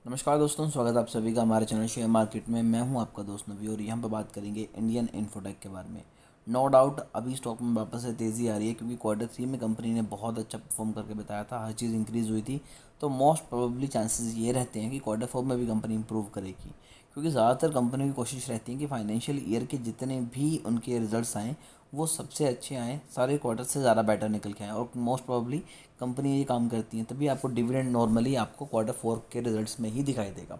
नमस्कार दोस्तों, स्वागत है आप सभी का हमारे चैनल शेयर मार्केट में। मैं हूं आपका दोस्त नवी और यहाँ पर बात करेंगे इंडियन इन्फोटेक के बारे में। नो डाउट अभी स्टॉक में वापस से तेज़ी आ रही है क्योंकि क्वार्टर 3 में कंपनी ने बहुत अच्छा परफॉर्म करके बताया था, हर चीज़ इंक्रीज़ हुई थी। तो मोस्ट प्रोबेबली चांसेस ये रहते हैं कि क्वार्टर 4 में भी कंपनी इंप्रूव करेगी, क्योंकि ज़्यादातर कंपनियों की कोशिश रहती है कि फाइनेंशियल ईयर के जितने भी उनके रिजल्ट्स आएँ वो सबसे अच्छे आएँ, सारे क्वार्टर से ज़्यादा बेटर निकल के आएँ। और मोस्ट प्रोबेबली कंपनी ये काम करती हैं, तभी आपको डिविडेंड नॉर्मली आपको क्वार्टर 4 के रिजल्ट्स में ही दिखाई देगा।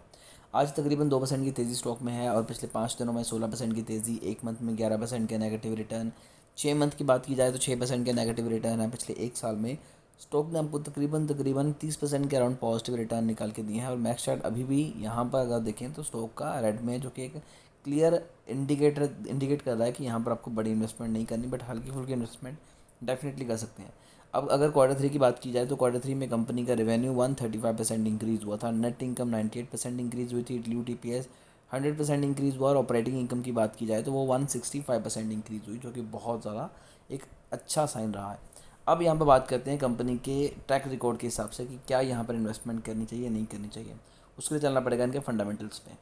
आज तकरीबन 2% की तेज़ी स्टॉक में है और पिछले 5 दिनों में 16% की तेज़ी, एक मंथ में 11% के नेगेटिव रिटर्न, 6 मंथ की बात की जाए तो 6% के नेगेटिव रिटर्न है। पिछले एक साल में स्टॉक ने आपको तकरीबन तकरीबन 30% के अराउंड पॉजिटिव रिटर्न निकाल के दिए हैं। और मैक्स चार्ट अभी भी यहाँ पर अगर देखें तो स्टॉक का रेड में, जो कि एक क्लियर इंडिकेट कर रहा है कि यहाँ पर आपको बड़ी इन्वेस्टमेंट नहीं करनी, बट हल्की फुल्की इन्वेस्टमेंट डेफिनेटली कर सकते हैं। अब अगर क्वार्टर 3 की बात की जाए तो क्वार्टर 3 में कंपनी का रेवेन्यू 135% इंक्रीज़ हुआ था, नेट इनकम 98% इंक्रीज़ हुई थी, टीपीएस 100% इंक्रीज़ हुआ और ऑपरेटिंग इनकम की बात की जाए तो वो 165% इंक्रीज़ हुई, जो कि बहुत ज़्यादा एक अच्छा साइन रहा है। अब यहाँ पर बात करते हैं कंपनी के ट्रैक रिकॉर्ड के हिसाब से कि क्या यहाँ पर इन्वेस्टमेंट करनी चाहिए नहीं करनी चाहिए। उसके लिए चलना पड़ेगा इनके फंडामेंटल्स पे।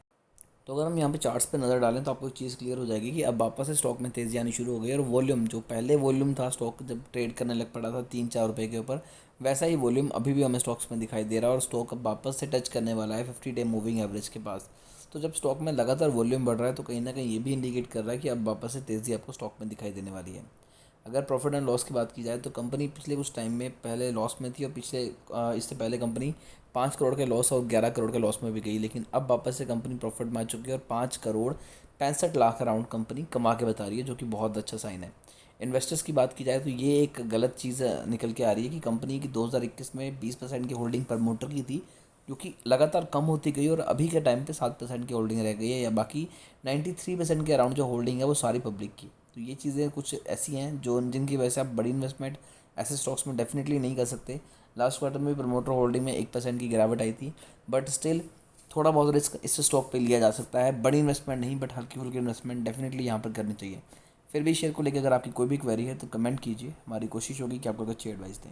तो अगर हम यहाँ पे चार्ट्स पे नज़र डालें तो आपको एक चीज़ क्लियर हो जाएगी कि अब वापस से स्टॉक में तेज़ी आनी शुरू हो गई और वॉल्यूम, जो पहले वॉल्यूम था स्टॉक जब ट्रेड करने लग पड़ा था 3-4 रुपये के ऊपर, वैसा ही वॉल्यूम अभी भी हमें स्टॉक्स में दिखाई दे रहा है और स्टॉक अब वापस से टच करने वाला है 50 डे मूविंग एवरेज के पास। तो जब स्टॉक में लगातार वॉल्यूम बढ़ रहा है तो कहीं ना कहीं ये भी इंडिकेट कर रहा है कि अब वापस से तेज़ी आपको स्टॉक में दिखाई देने वाली है। अगर प्रॉफिट एंड लॉस की बात की जाए तो कंपनी पिछले कुछ टाइम में पहले लॉस में थी और इससे पहले कंपनी 5 करोड़ के लॉस और 11 करोड़ के लॉस में भी गई, लेकिन अब वापस से कंपनी प्रॉफिट में आ चुकी है और 5 करोड़ 65 लाख अराउंड कंपनी कमा के बता रही है, जो कि बहुत अच्छा साइन है। इन्वेस्टर्स की बात की जाए तो ये एक गलत चीज़ निकल के आ रही है कि कंपनी की 2021 में 20% की होल्डिंग प्रमोटर की थी, जो कि लगातार कम होती गई और अभी के टाइम पे 7% की होल्डिंग रह गई है, या बाकी 93% के अराउंड जो होल्डिंग है वो सारी पब्लिक की। तो ये चीज़ें कुछ ऐसी हैं जो जिनकी वजह से आप बड़ी इन्वेस्टमेंट ऐसे स्टॉक्स में डेफिनेटली नहीं कर सकते। लास्ट क्वार्टर में भी प्रमोटर होल्डिंग में 1% की गिरावट आई थी, बट स्टिल थोड़ा बहुत रिस्क इस स्टॉक पे लिया जा सकता है। बड़ी इन्वेस्टमेंट नहीं, बट हल्की फुल्की इन्वेस्टमेंट डेफिनेटली यहाँ पर करनी चाहिए। फिर भी शेयर को लेकर अगर आपकी कोई भी क्वेरी है तो कमेंट कीजिए, हमारी कोशिश होगी कि आपको अच्छी एडवाइस दें।